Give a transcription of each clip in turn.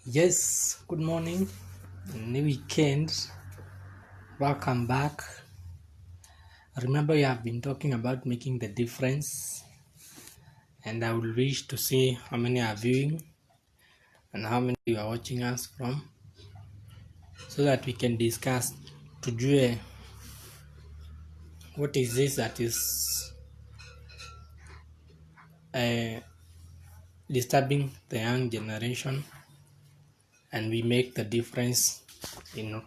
Yes, good morning. New weekend. Welcome back. Remember, we have been talking about making the difference, and I will wish to see how many are viewing and how many you are watching us from, so that we can discuss. Tujue, what is this that is uh, disturbing the young generation, and we make the difference in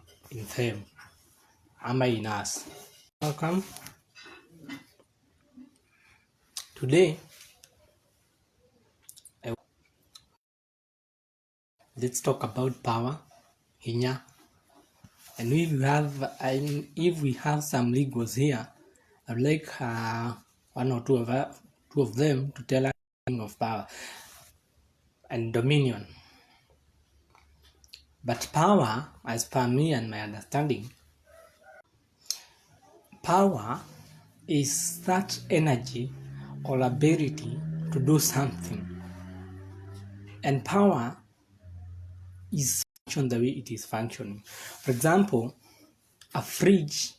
them, am I in us. Welcome. Today, let's talk about power, hinya. And if we have some legals here, I'd like one or two of them to tell us of power and dominion. But power, as per me and my understanding, power is that energy or ability to do something. And power is function the way it is functioning. For example, a fridge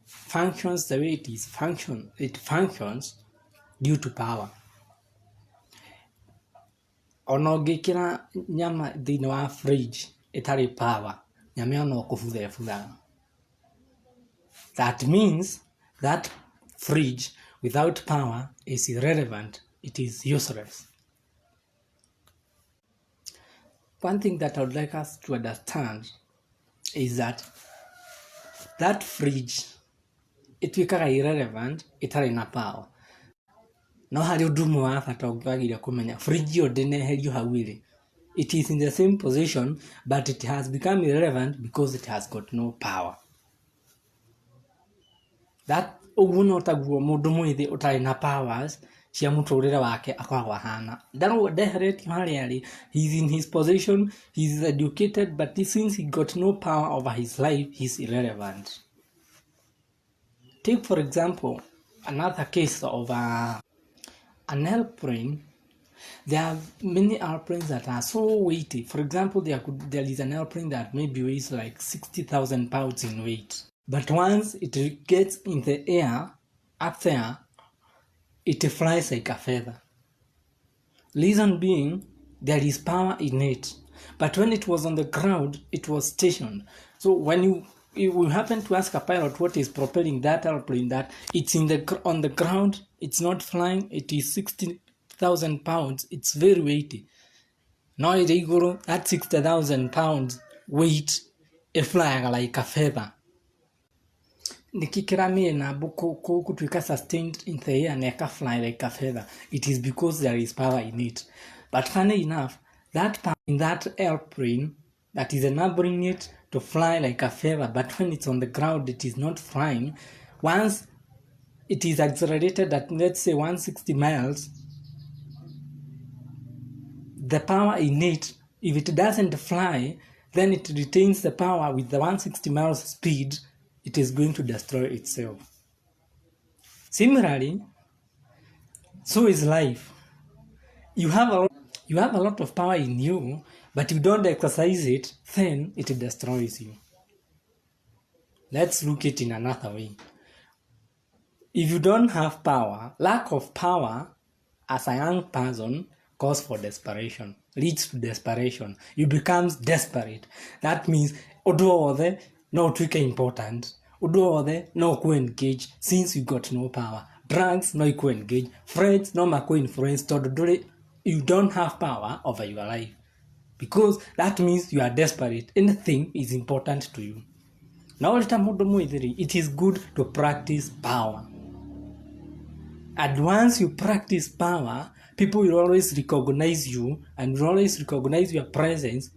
functions the way it functions due to power. Ona ũngĩkĩra nyama thĩinĩ wa fridge ĩtarĩ power, nyama ĩyo no kũbutha ĩbuthaga. That means that fridge without power is irrelevant. It is useless. One thing that I would like us to understand is that fridge ĩtuĩkaga irrelevant ĩtarĩ na power. No harĩ ũndũ ũmwe wa bata ũngĩwagĩrĩire kũmenya, fridge ĩyo ndĩneherio hau ĩrĩ. It is in the same position, but it has become irrelevant because it has got no power. That ũguo no taguo mũndũ mwĩthĩ ũtarĩ na powers cia mũtũrĩre wake akoragwo ahana. Ndeheretio harĩa arĩ, he is in his position, he is educated, but since he got no power over his life, he is irrelevant. Take for example another case of an airplane. There are many airplanes that are so weighty. For example, there is an airplane that maybe weighs like 60,000 pounds in weight. But once it gets in the air, up there, it flies like a feather. Reason being, there is power in it. But when it was on the ground, it was stationed. So when you happen to ask a pilot what is propelling that airplane, that it's on the ground, it's not flying, it is 60,000 pounds, it's very weighty. Now that 60,000 pounds weight is flying like a feather. Nikikira na kutuika sustained in the air and fly like a feather. It is because there is power in it. But funny enough, that power in that airplane that is enabling it to fly like a feather, but when it's on the ground, it is not flying. Once it is accelerated at, let's say, 160 miles, the power in it, if it doesn't fly, then it retains the power with the 160 miles speed, it is going to destroy itself. Similarly, so is life. You have a lot of power in you, but you don't exercise it, then it destroys you. Let's look at it in another way. If you don't have power, lack of power as a young person cause for desperation, leads to desperation. You become desperate. That means odo no trick important. Odo no co engage since you got no power. Drugs no co engage. Friends no co influence. You don't have power over your life. Because that means you are desperate. Anything is important to you. Now it is good to practice power. And once you practice power, people will always recognize you and will always recognize your presence,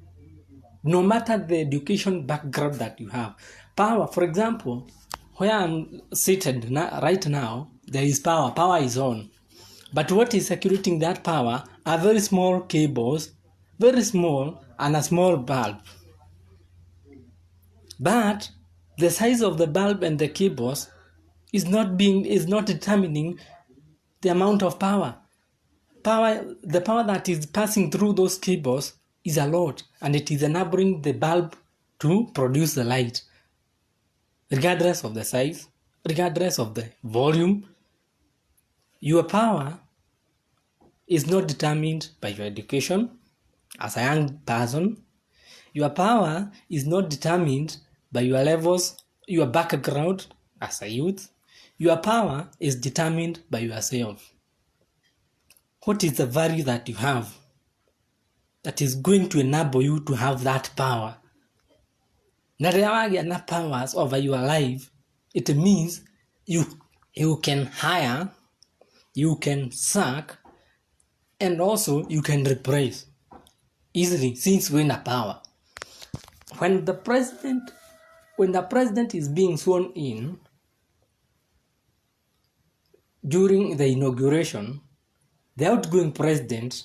no matter the education background that you have. Power, for example, where I'm seated right now, there is power. Power is on. But what is circulating that power are very small cables, very small, and a small bulb. But the size of the bulb and the cables is not determining the amount of power. The power that is passing through those cables is a lot, and it is enabling the bulb to produce the light, regardless of the size, regardless of the volume. Your power is not determined by your education as a young person. Your power is not determined by your levels, your background as a youth. Your power is determined by yourself. What is the value that you have that is going to enable you to have that power? Na rĩrĩa wagĩa na powers over your life, it means you can hire, you can sack, and also you can replace easily since we're in a power. When the president is being sworn in during the inauguration, the outgoing president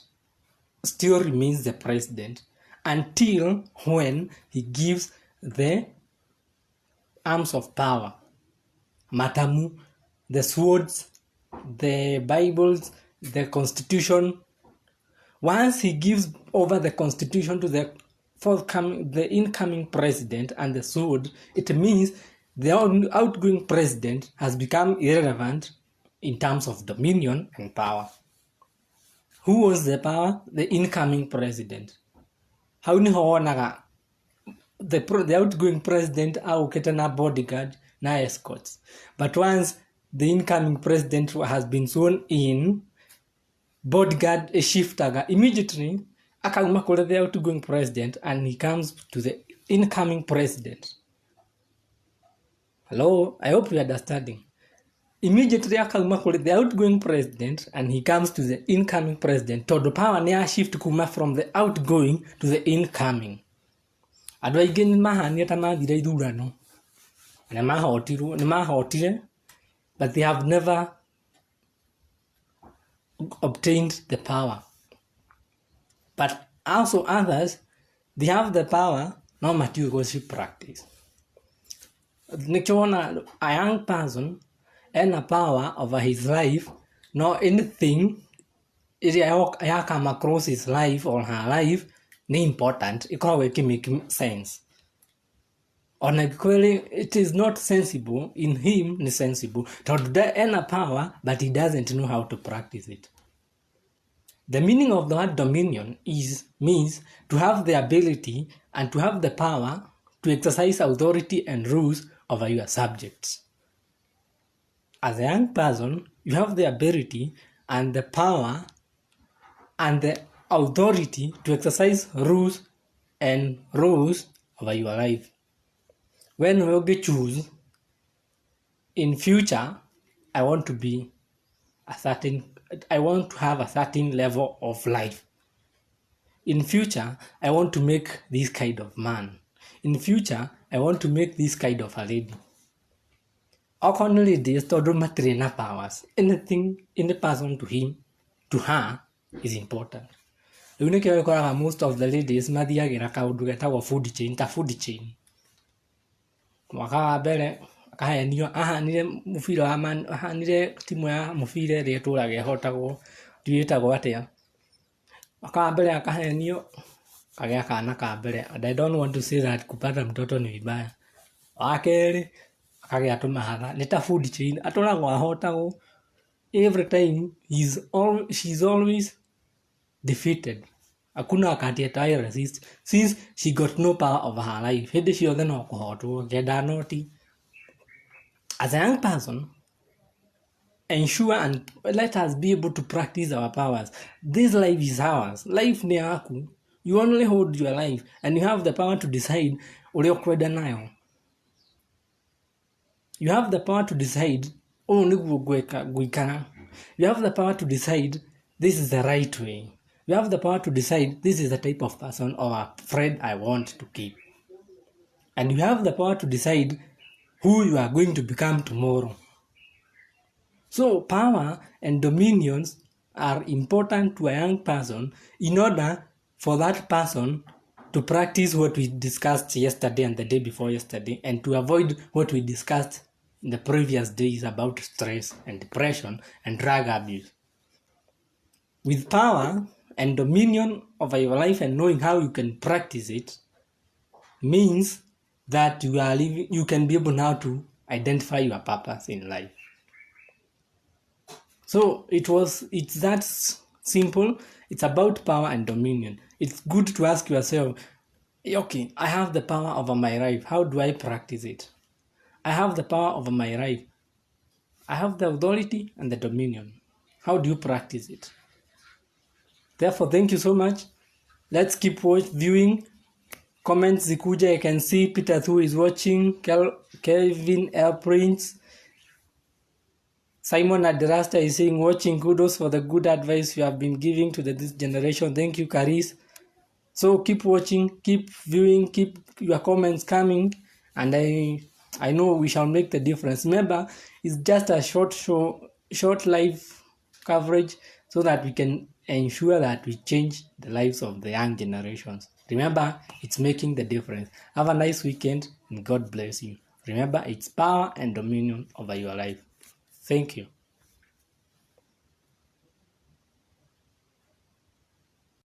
still remains the president until when he gives the arms of power, matamu, the swords, the Bibles, the constitution. Once he gives over the constitution to the incoming president and the sword, it means the outgoing president has become irrelevant in terms of dominion and power. Who owns the power? The incoming president. How ni howonaga the outgoing president aukĩte na bodyguard na escorts, but once the incoming president has been sworn in, bodyguard shiftaga immediately akauma kũrĩ the outgoing president and he comes to the incoming president. Hello, I hope you are understanding. Immediately akauma kũrĩ the outgoing president and he comes to the incoming president. Tondũ power nĩ shift kuma from the outgoing to the incoming. Andũ aingĩ nĩ mahania ta mathire ithurano, nĩ mahotire, but they have never obtained the power. But also others, they have the power, no matter what she practice. A young person and a power over his life, no anything I come across his life or her life, ni important, it can make sense. On a query, it is not sensible, in him ni sensible, to earn a power, but he doesn't know how to practice it. The meaning of the word dominion means to have the ability and to have the power to exercise authority and rules over your subjects. As a young person, you have the ability and the power and the authority to exercise rules and roles over your life. When we choose, in future, I want to have a certain level of life. In future, I want to make this kind of man. In future, I want to make this kind of a lady. Accordingly, this totally material powers. Anything in the person to him, to her, is important. Most of the ladies, mathiagĩra kaũndũ getagwo food chain. Mwaka wa mbere akahenio ahanire mũbira wa ahanire timu ya mũbira ĩrĩa ĩtũraga ĩhotagwo ndiĩtagwo atĩa. Mwaka wa mbere akahenio kagĩa kana ka mbere, and I don't want to say that kupata mtoto ni vibaya. Wa kerĩ akagĩa tũmahatha nĩ ta food chain, atũragwo ahotagwo. Every time she's always defeated. Hakuna wakati atai resist since she got no power over her life. Hĩndĩ ciothe no kũhotwo ngenda noti. As a young person, ensure and let us be able to practice our powers. This life is ours. Life ni yaku. You only hold your life and you have the power to decide ũrĩa ũkwenda nayo. You have the power to decide nĩguo gwĩkara. You have the power to decide this is the right way. You have the power to decide this is the type of person or a friend I want to keep. And you have the power to decide who you are going to become tomorrow. So power and dominions are important to a young person in order for that person to practice what we discussed yesterday and the day before yesterday, and to avoid what we discussed in the previous days about stress and depression and drug abuse. With power and dominion over your life and knowing how you can practice it means that you can be able now to identify your purpose in life. So it's that simple. It's about power and dominion. It's good to ask yourself, okay, I have the power over my life. How do I practice it? I have the power over my life. I have the authority and the dominion. How do you practice it? Therefore, thank you so much. Let's keep viewing. Comments zikuja. I can see Peter Thu is watching. Kelvin L. Prince. Simon Adrasta is saying, watching. Kudos for the good advice you have been giving to this generation. Thank you, Caris. So keep watching, keep viewing, keep your comments coming, and I know we shall make the difference. Remember, it's just a short live coverage so that we can ensure that we change the lives of the young generations. Remember, it's making the difference. Have a nice weekend and God bless you. Remember, it's power and dominion over your life. Thank you.